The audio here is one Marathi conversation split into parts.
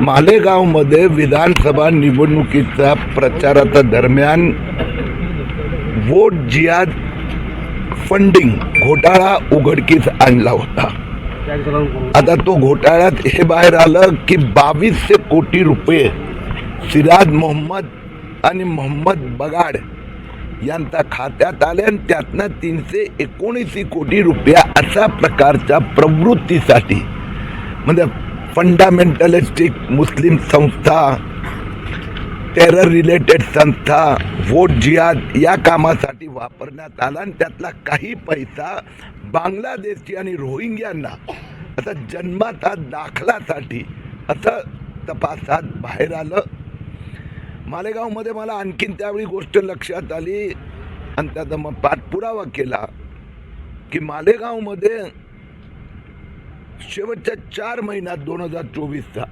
मालेगावमध्ये विधानसभा निवडणुकीचा प्रचाराच्या दरम्यान वोट जिहाद फंडिंग घोटाळा उघडकीस आणला होता। आता तो घोटाळ्यात हे बाहेर आलं की 2200 कोटी रुपये सिराज मोहम्मद आणि मोहम्मद बगाड यांच्या खात्यात आले आणि त्यातनं 379 कोटी रुपया अशा प्रकारच्या प्रवृत्तीसाठी म्हणजे फंडामेंटलिस्टिक मुस्लिम संस्था, टेरर रिलेटेड संस्था, वोट जिहाद या कामासाठी वापरण्यात आला आणि त्यातला काही पैसा बांगलादेशी आणि रोहिंग्यांना आता जन्माचा दाखलासाठी असं तपासात बाहेर आलं। मालेगावमध्ये मला आणखीन त्यावेळी गोष्ट लक्षात आली आणि त्याचा मग पाठपुरावा केला की मालेगावमध्ये शेवटच्या 4 महिन्यात 2024चा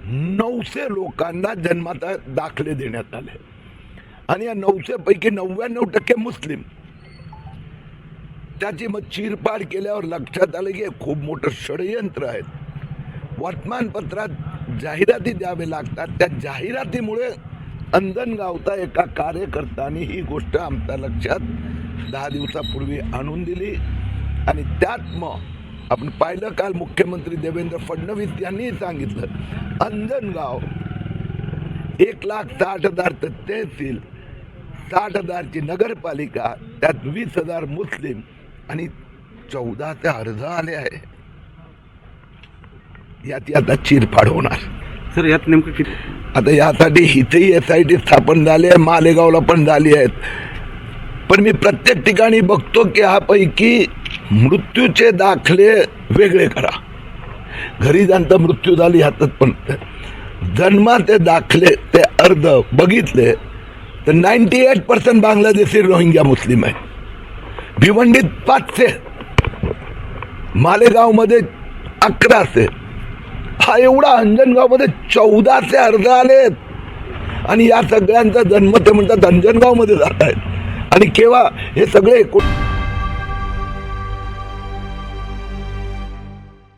900 लोकांना जन्माचा दाखले देण्यात आले आणि या 900 पैकी 99% मुस्लिम। त्याची मग चीरपाड केल्यावर लक्षात आलं की खूप मोठं षडयंत्र आहे। वर्तमानपत्रात जाहिराती द्यावे लागतात, त्या जाहिरातीमुळे अंजनगावचा एका कार्यकर्त्याने ही गोष्ट आमच्या लक्षात 10 दिवसापूर्वी आणून दिली आणि त्यात मग आपण पाहिलं काल मुख्यमंत्री देवेंद्र फडणवीस यांनी सांगितलं अंजनगाव 1,60,000 तहसील, 60,000ची नगरपालिका, त्यात 20,000 मुस्लिम आणि 14 अर्ज आले आहे। याची आता चीरफाड होणार। सर यात नेमकं किती आता यासाठी इथेही SIT स्थापन झाली आहे, मालेगावला पण झाली आहेत, पण मी प्रत्येक ठिकाणी बघतो की ह्यापैकी मृत्यूचे दाखले वेगळे करा। घरी ज्यांचा मृत्यू झाली ह्यातच पण जन्माचे दाखले ते अर्ध बघितले तर 98% बांगलादेशी रोहिंग्या मुस्लिम आहे। भिवंडीत 500, मालेगावमध्ये 1100, हा एवढा अंजनगावमध्ये 1400 अर्ज आलेत आणि या सगळ्यांचा जन्म ते म्हणतात अंजनगावमध्ये जात आहेत। आणि केव्हा हे सगळे